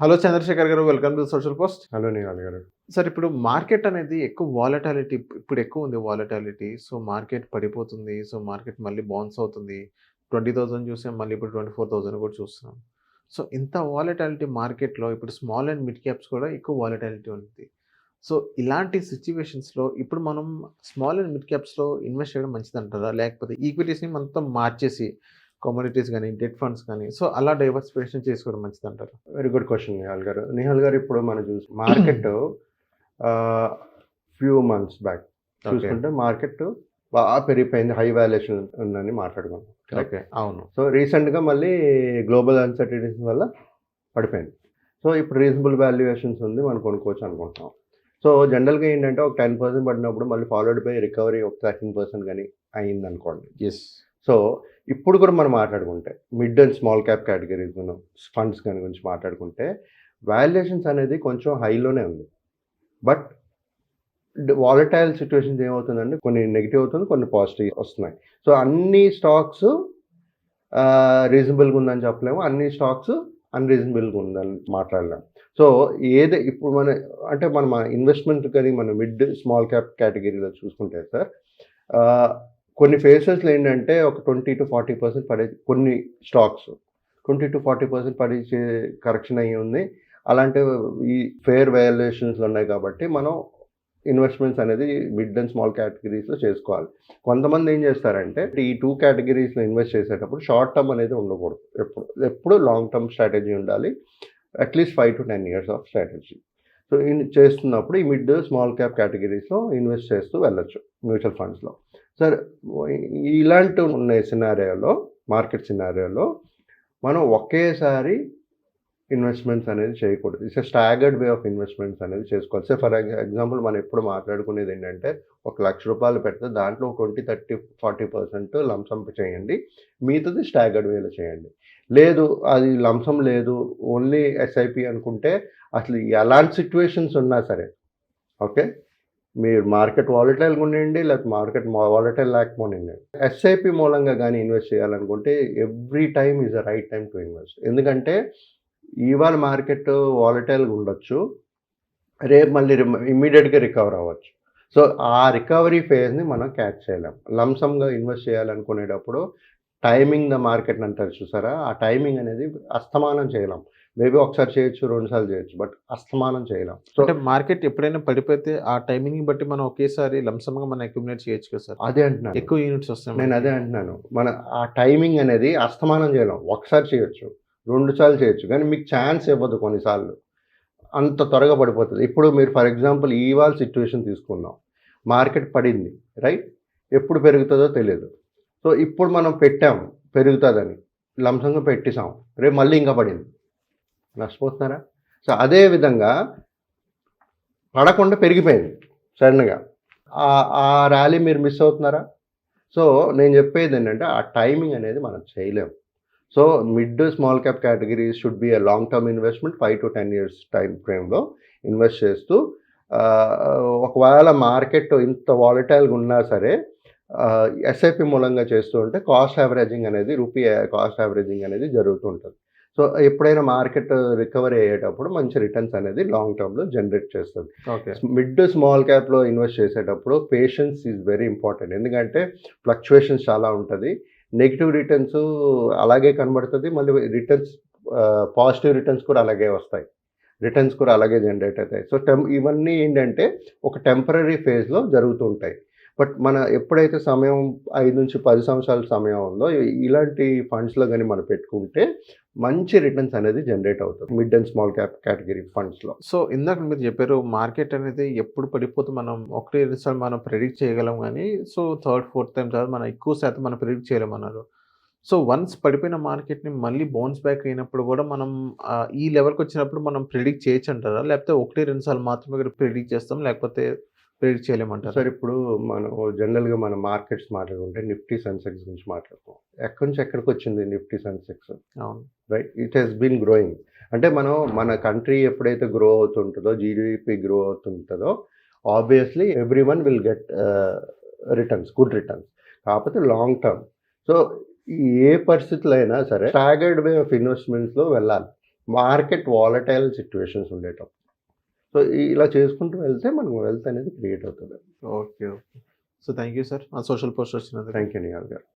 Hello Chandrashekar గారు. Welcome to Social Post. Hello Nihal గారు. Sir, ఇప్పుడు మార్కెట్ అనేది ఎక్కువ వాలటాలిటీ ఇప్పుడు ఎక్కువ ఉంది వాలటాలిటీ. సో, మార్కెట్ పడిపోతుంది. సో, మార్కెట్ మళ్ళీ బౌన్స్ అవుతుంది. 20,000 చూసాం. మళ్ళీ ఇప్పుడు 24,000 కూడా చూస్తున్నాం. సో, ఇంత వాలటాలిటీ మార్కెట్‌లో ఇప్పుడు స్మాల్ అండ్ మిడ్ క్యాప్స్ కూడా ఎక్కువ వాలటాలిటీ ఉంది. సో, ఇలాంటి సిట్యుయేషన్స్‌లో ఇప్పుడు మనం స్మాల్ అండ్ మిడ్ క్యాప్స్‌లో ఇన్వెస్ట్ చేయడం మంచిదంటారా? లేకపోతే ఈక్విటీస్‌ని మొత్తం మార్చేసి కమోడిటీస్ గాని, డెట్ ఫండ్స్ కానీ సో, అలా డైవర్సిఫికేషన్ చేసుకోవడం మంచిదంటారా? వెరీ గుడ్ క్వెషన్ నిహాల్ గారు. నిహాల్ గారు, ఇప్పుడు మనం market few months back okay. చూసుకుంటే మార్కెట్ బాగా పెరిగిపోయింది. హై వాల్యుయేషన్ ఉందని మాట్లాడుకున్నాం. ఓకే. అవును. సో రీసెంట్‌గా మళ్ళీ గ్లోబల్ అన్సర్టనిటీస్ వల్ల పడిపోయింది. సో ఇప్పుడు రీజనబుల్ వాల్యుయేషన్స్ ఉంది, మనం కొనుక్కోవచ్చు అనుకుంటున్నాం. సో జనరల్‌గా ఏంటంటే ఒక 10% పడినప్పుడు మళ్ళీ ఫాలోడ్ బై రికవరీ ఒక 13% గాని అయిందనుకోండి. యెస్. సో ఇప్పుడు కూడా మనం మాట్లాడుకుంటే mid and small cap categories funds గాని గురించి మాట్లాడుకుంటే వాల్యుయేషన్స్ అనేది కొంచెం హైలోనే ఉంది. బట్ వాలటైల్ సిట్యుయేషన్స్ ఏమవుతుందంటే కొన్ని నెగిటివ్ అవుతుంది, కొన్ని పాజిటివ్ వస్తున్నాయి. సో అన్ని స్టాక్స్ రీజనబుల్గా ఉందని చెప్పలేము, అన్ని స్టాక్స్ అన్రీజనబుల్గా ఉందని మాట్లాడలేము. సో ఇప్పుడు మన ఇన్వెస్ట్మెంట్ కానీ మన మిడ్ స్మాల్ క్యాప్ కేటగిరీలో చూసుకుంటే సార్, కొన్ని ఫేసెస్లో ఏంటంటే ఒక 20-40% పడే కొన్ని స్టాక్స్ 20-40% పడి కరెక్షన్ అయ్యి ఉంది. అలాంటి ఈ ఫేర్ వాల్యుయేషన్స్లో ఉన్నాయి కాబట్టి మనం ఇన్వెస్ట్మెంట్స్ అనేది మిడ్ అండ్ స్మాల్ కేటగిరీస్లో చేసుకోవాలి. కొంతమంది ఏం చేస్తారంటే ఈ 2 కేటగిరీస్లో ఇన్వెస్ట్ చేసేటప్పుడు షార్ట్ టర్మ్ అనేది ఉండకూడదు. ఎప్పుడు లాంగ్ టర్మ్ స్ట్రాటజీ ఉండాలి. At least 5 to 10 years of strategy. So చేస్తున్నప్పుడు ఈ మిడ్ స్మాల్ క్యాప్ కేటగిరీస్లో ఇన్వెస్ట్ చేస్తూ వెళ్ళొచ్చు మ్యూచువల్ ఫండ్స్లో. సార్, ఇలాంటి ఉన్న సినారియోలో, మార్కెట్ సినారియోలో మనం ఒకేసారి ఇన్వెస్ట్మెంట్స్ అనేది చేయకూడదు. It's staggered way of investments అనేది చేసుకోవాలి. సో ఫర్ ఎగ్జాంపుల్ మనం ఎప్పుడు మాట్లాడుకునేది ఏంటంటే ₹1,00,000 పెడితే దాంట్లో 20-30-40% లంసమ్ చేయండి, మిగతాది స్టాగర్డ్ వేలో చేయండి. లేదు అది లంసమ్ లేదు, ఓన్లీ ఎస్ఐపి అనుకుంటే అసలు ఎలాంటి సిచ్యువేషన్స్ ఉన్నా సరే ఓకే, మీరు మార్కెట్ వాలటైల్గా ఉండండి, లేకపోతే మార్కెట్ వాలటైల్ లేకపోండి, ఎస్ఐపి మూలంగా కానీ ఇన్వెస్ట్ చేయాలనుకుంటే every time is the right time to invest. ఎందుకంటే ఇవాళ మార్కెట్ వాలటైల్గా ఉండొచ్చు, రేపు మళ్ళీ ఇమ్మీడియట్గా రికవర్ అవ్వచ్చు. సో ఆ రికవరీ ఫేజ్ని మనం క్యాచ్ చేయలేం. లంసమ్గా ఇన్వెస్ట్ చేయాలనుకునేటప్పుడు టైమింగ్ ద మార్కెట్ అంటారు చూసారా, ఆ టైమింగ్ అనేది అస్తమానం చేయలేం. మేబీ ఒకసారి చేయొచ్చు, 2 సార్లు చేయొచ్చు, బట్ అస్తమానం చేయలేం. సో అంటే మార్కెట్ ఎప్పుడైనా పడిపోతే ఆ టైమింగ్ బట్టి మనం ఒకేసారి లంసమ్‌గా మనం అక్యుములేట్ చేయొచ్చు కదా సార్. అదే అంటున్నాను, ఎక్కువ యూనిట్స్ వస్తాయి నేను మనకి. అదే అంటున్నాను. మన ఆ టైమింగ్ అనేది అస్తమానం చేయలేం. ఒకసారి చేయొచ్చు, 2 సార్లు చేయొచ్చు, కానీ మీకు ఛాన్స్ ఇవ్వదు కొన్నిసార్లు. అంత త్వరగా పడిపోతుంది. ఇప్పుడు మీరు ఫర్ ఎగ్జాంపుల్ ఇవాళ సిచ్యువేషన్ తీసుకుందాం. మార్కెట్ పడింది, రైట్? ఎప్పుడు పెరుగుతుందో తెలియదు. సో ఇప్పుడు మనం పెట్టాం పెరుగుతుందని, లంసంగా పెట్టేసాం, రేపు మళ్ళీ ఇంకా పడింది, నష్టపోతున్నారా? సో అదే విధంగా పడకుండా పెరిగిపోయింది సడన్గా, ఆ ర్యాలీ మీరు మిస్ అవుతున్నారా? సో నేను చెప్పేది ఏంటంటే ఆ టైమింగ్ అనేది మనం చేయలేము. So mid small cap categories should be a long term investment. 5 to 10 years time ఫ్రేమ్లో ఇన్వెస్ట్ చేస్తూ ఒకవేళ మార్కెట్ ఇంత వాలటైల్గా ఉన్నా సరే ఎస్ఐపి మూలంగా చేస్తూ ఉంటే కాస్ట్ యావరేజింగ్ అనేది కాస్ట్ యావరేజింగ్ అనేది జరుగుతూ ఉంటుంది. సో ఎప్పుడైనా మార్కెట్ రికవరీ అయ్యేటప్పుడు మంచి రిటర్న్స్ అనేది లాంగ్ టర్మ్లో జనరేట్ చేస్తుంది. ఓకే. మిడ్ స్మాల్ క్యాప్లో ఇన్వెస్ట్ చేసేటప్పుడు పేషెన్స్ ఈజ్ వెరీ ఇంపార్టెంట్. ఎందుకంటే ఫ్లక్చువేషన్స్ చాలా ఉంటుంది, నెగిటివ్ రిటర్న్స్ అలాగే కనబడుతుంది, మళ్ళీ రిటర్న్స్ పాజిటివ్ రిటర్న్స్ కూడా అలాగే వస్తాయి, రిటర్న్స్ కూడా అలాగే జనరేట్ అవుతాయి. సో ఇవన్నీ ఏంటంటే ఒక టెంపరీ ఫేజ్లో జరుగుతూ ఉంటాయి. బట్ మన ఎప్పుడైతే సమయం 5 నుంచి 10 సంవత్సరాల సమయం ఉందో ఇలాంటి ఫండ్స్లో కానీ మనం పెట్టుకుంటే మంచి రిటర్న్స్ అనేది జనరేట్ అవుతుంది mid and small cap category ఫండ్స్లో. సో ఇందాక మీరు చెప్పారు మార్కెట్ అనేది ఎప్పుడు పడిపోతే మనం 1-2 సార్లు మనం ప్రెడిక్ట్ చేయగలం కానీ సో థర్డ్, ఫోర్త్ టైం తర్వాత మనం ఎక్కువ శాతం మనం ప్రెడిక్ట్ చేయలేమన్నారు. సో వన్స్ పడిపోయిన మార్కెట్‌ని మళ్ళీ బౌన్స్ బ్యాక్ అయినప్పుడు కూడా మనం ఈ లెవెల్‌కి వచ్చినప్పుడు మనం ప్రెడిక్ట్ చేయొచ్చు అంటారా? లేకపోతే 1-2 సార్లు మాత్రమే ప్రెడిక్ట్ చేస్తాం, లేకపోతే ప్రెడిక్ట్ చేయలేమంటారా? సార్, ఇప్పుడు మనం జనరల్గా మన మార్కెట్స్ మాట్లాడుకుంటే నిఫ్టీ సెన్సెక్స్ గురించి మాట్లాడుకోం. ఎక్కడి నుంచి ఎక్కడికి వచ్చింది నిఫ్టీ సెన్సెక్స్? అవును. Right, it has been growing. అంటే మన కంట్రీ ఎప్పుడైతే గ్రో అవుతుంటుందో, జీడిపి గ్రో అవుతుంటుందో, obviously everyone will get returns, good returns. కాకపోతే లాంగ్ టర్మ్. సో ఏ పరిస్థితుల్లో అయినా సరే స్టాగర్డ్ వే ఆఫ్ ఇన్వెస్ట్మెంట్స్లో వెళ్ళాలి. మార్కెట్ వాలటైల్ సిట్యుయేషన్స్ ఉండేటప్పుడు. సో, ఇలా చేసుకుంటూ వెళ్తే మనకు వెల్త్ అనేది క్రియేట్ అవుతది. Okay. Okay. So, thank you sir. ఆ సోషల్ పోస్ట్ వచ్చినందుకు. థాంక్ యూ నిహాల్ గారు.